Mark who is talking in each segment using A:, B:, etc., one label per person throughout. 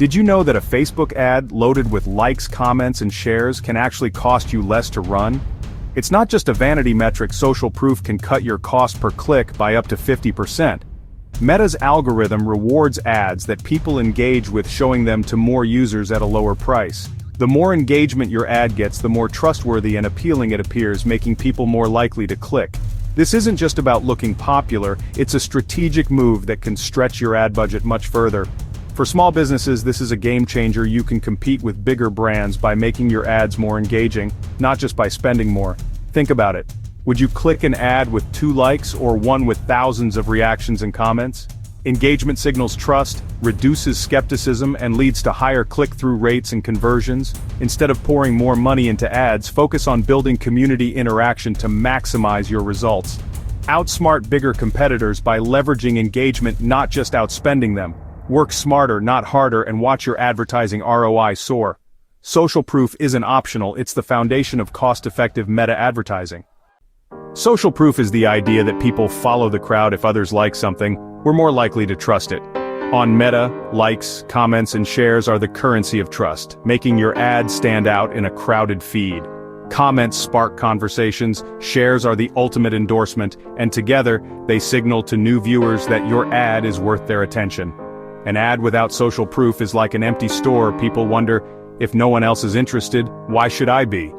A: Did you know that a Facebook ad loaded with likes, comments, and shares can actually cost you less to run? It's not just a vanity metric. Social proof can cut your cost per click by up to 50%. Meta's algorithm rewards ads that people engage with, showing them to more users at a lower price. The more engagement your ad gets, the more trustworthy and appealing it appears, making people more likely to click. This isn't just about looking popular, it's a strategic move that can stretch your ad budget much further. For small businesses, this is a game changer. You can compete with bigger brands by making your ads more engaging, not just by spending more. Think about it. Would you click an ad with 2 likes or one with thousands of reactions and comments? Engagement signals trust, reduces skepticism, and leads to higher click-through rates and conversions. Instead of pouring more money into ads, focus on building community interaction to maximize your results. Outsmart bigger competitors by leveraging engagement, not just outspending them. Work smarter, not harder, and watch your advertising ROI soar. Social proof isn't optional, it's the foundation of cost-effective meta advertising. Social proof is the idea that people follow the crowd. If others like something, we're more likely to trust it. On Meta, likes, comments, and shares are the currency of trust, making your ad stand out in a crowded feed. Comments spark conversations, shares are the ultimate endorsement, and together, they signal to new viewers that your ad is worth their attention. An ad without social proof is like an empty store. People wonder, if no one else is interested, why should I be?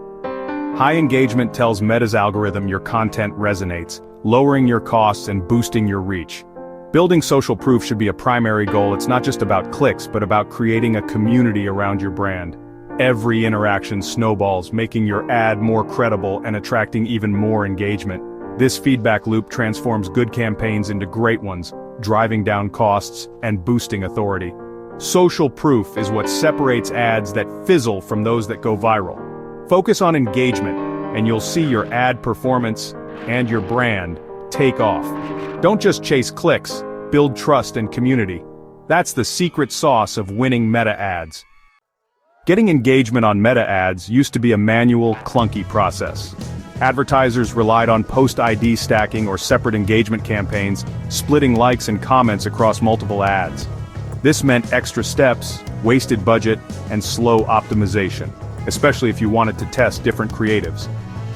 A: High engagement tells Meta's algorithm your content resonates, lowering your costs and boosting your reach. Building social proof should be a primary goal. It's not just about clicks, but about creating a community around your brand. Every interaction snowballs, making your ad more credible and attracting even more engagement. This feedback loop transforms good campaigns into great ones, driving down costs and boosting authority. Social proof is what separates ads that fizzle from those that go viral. Focus on engagement, and you'll see your ad performance and your brand take off. Don't just chase clicks, build trust and community. That's the secret sauce of winning Meta ads. Getting engagement on Meta ads used to be a manual, clunky process. Advertisers relied on post-ID stacking or separate engagement campaigns, splitting likes and comments across multiple ads. This meant extra steps, wasted budget, and slow optimization, especially if you wanted to test different creatives.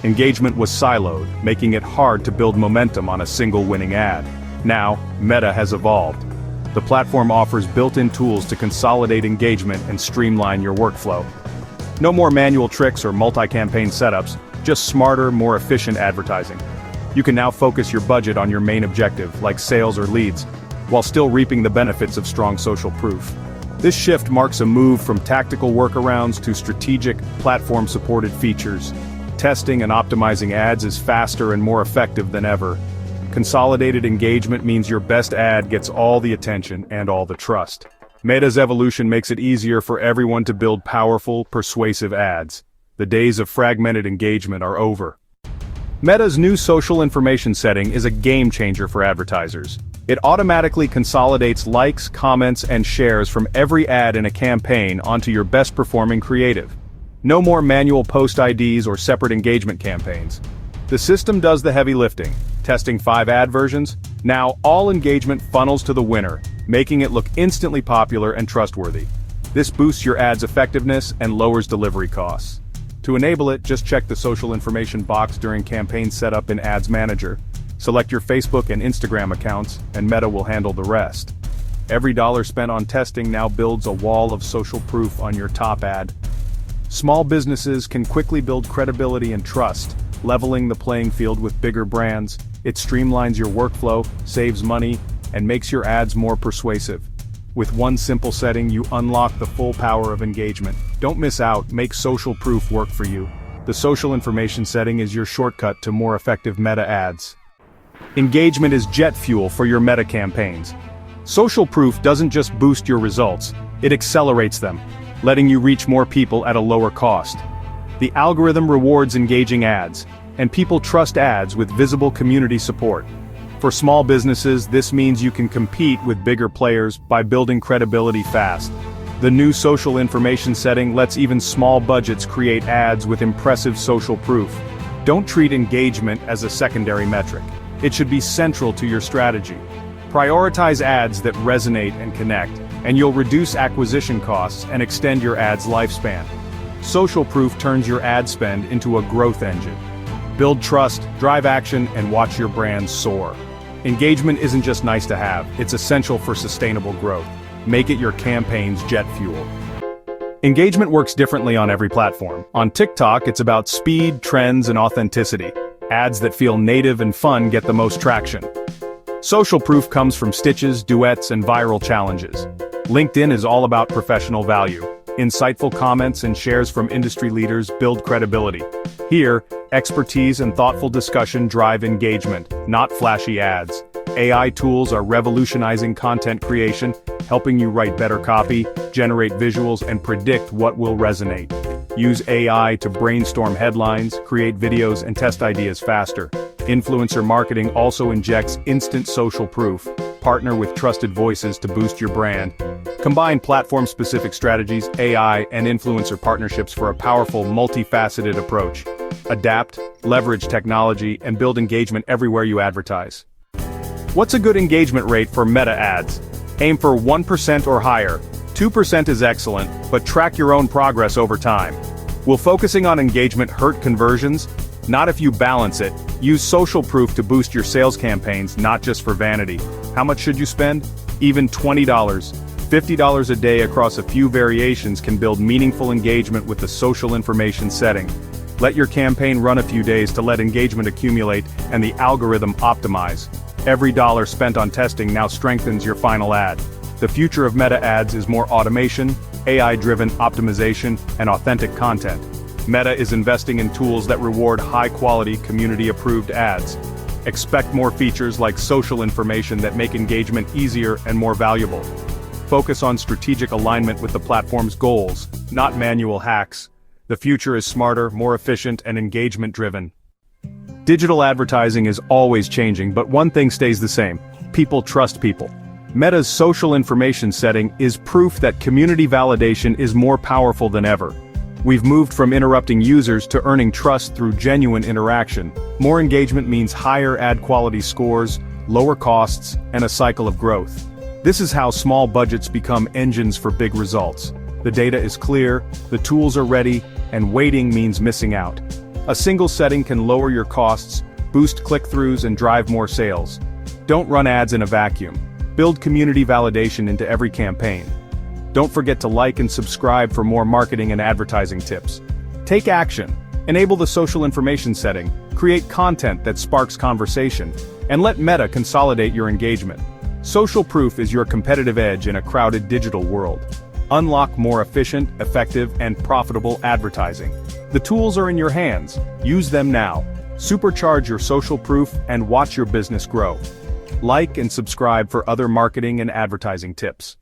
A: Engagement was siloed, making it hard to build momentum on a single winning ad. Now, Meta has evolved. The platform offers built-in tools to consolidate engagement and streamline your workflow. No more manual tricks or multi-campaign setups, just smarter, more efficient advertising. You can now focus your budget on your main objective, like sales or leads, while still reaping the benefits of strong social proof. This shift marks a move from tactical workarounds to strategic, platform-supported features. Testing and optimizing ads is faster and more effective than ever. Consolidated engagement means your best ad gets all the attention and all the trust. Meta's evolution makes it easier for everyone to build powerful, persuasive ads. The days of fragmented engagement are over. Meta's new social information setting is a game changer for advertisers. It automatically consolidates likes, comments, and shares from every ad in a campaign onto your best-performing creative. No more manual post IDs or separate engagement campaigns. The system does the heavy lifting, testing 5 ad versions. Now all engagement funnels to the winner, making it look instantly popular and trustworthy. This boosts your ad's effectiveness and lowers delivery costs. To enable it, just check the social information box during campaign setup in Ads Manager. Select your Facebook and Instagram accounts, and Meta will handle the rest. Every dollar spent on testing now builds a wall of social proof on your top ad. Small businesses can quickly build credibility and trust, leveling the playing field with bigger brands. It streamlines your workflow, saves money, and makes your ads more persuasive. With one simple setting, you unlock the full power of engagement. Don't miss out, make social proof work for you. The social information setting is your shortcut to more effective Meta ads. Engagement is jet fuel for your Meta campaigns. Social proof doesn't just boost your results, it accelerates them, letting you reach more people at a lower cost. The algorithm rewards engaging ads, and people trust ads with visible community support. For small businesses, this means you can compete with bigger players by building credibility fast. The new social information setting lets even small budgets create ads with impressive social proof. Don't treat engagement as a secondary metric. It should be central to your strategy. Prioritize ads that resonate and connect, and you'll reduce acquisition costs and extend your ad's lifespan. Social proof turns your ad spend into a growth engine. Build trust, drive action, and watch your brand soar. Engagement isn't just nice to have, it's essential for sustainable growth. Make it your campaign's jet fuel. Engagement works differently on every platform. On TikTok, it's about speed, trends, and authenticity. Ads that feel native and fun get the most traction. Social proof comes from stitches, duets, and viral challenges. LinkedIn is all about professional value. Insightful comments and shares from industry leaders build credibility. Here, expertise and thoughtful discussion drive engagement, not flashy ads. AI tools are revolutionizing content creation, helping you write better copy, generate visuals, and predict what will resonate. Use AI to brainstorm headlines, create videos, and test ideas faster. Influencer marketing also injects instant social proof. Partner with trusted voices to boost your brand. Combine platform-specific strategies, AI, and influencer partnerships for a powerful, multifaceted approach. Adapt, leverage technology, and build engagement everywhere you advertise. What's a good engagement rate for meta ads? Aim for 1% or higher. 2% is excellent, but track your own progress over time. Will focusing on engagement hurt conversions? Not if you balance it. Use social proof to boost your sales campaigns, not just for vanity. How much should you spend? Even $20, $50 a day across a few variations can build meaningful engagement with the social information setting. Let your campaign run a few days to let engagement accumulate and the algorithm optimize. Every dollar spent on testing now strengthens your final ad. The future of meta ads is more automation, AI-driven optimization, and authentic content. Meta is investing in tools that reward high-quality, community-approved ads. Expect more features like social information that make engagement easier and more valuable. Focus on strategic alignment with the platform's goals, not manual hacks. The future is smarter, more efficient, and engagement-driven. Digital advertising is always changing, but one thing stays the same: people trust people. Meta's social information setting is proof that community validation is more powerful than ever. We've moved from interrupting users to earning trust through genuine interaction. More engagement means higher ad quality scores, lower costs, and a cycle of growth. This is how small budgets become engines for big results. The data is clear, the tools are ready, and waiting means missing out. A single setting can lower your costs, boost click-throughs, and drive more sales. Don't run ads in a vacuum. Build community validation into every campaign. Don't forget to like and subscribe for more marketing and advertising tips. Take action. Enable the social information setting, create content that sparks conversation, and let Meta consolidate your engagement. Social proof is your competitive edge in a crowded digital world. Unlock more efficient, effective, and profitable advertising. The tools are in your hands. Use them now. Supercharge your social proof and watch your business grow. Like and subscribe for other marketing and advertising tips.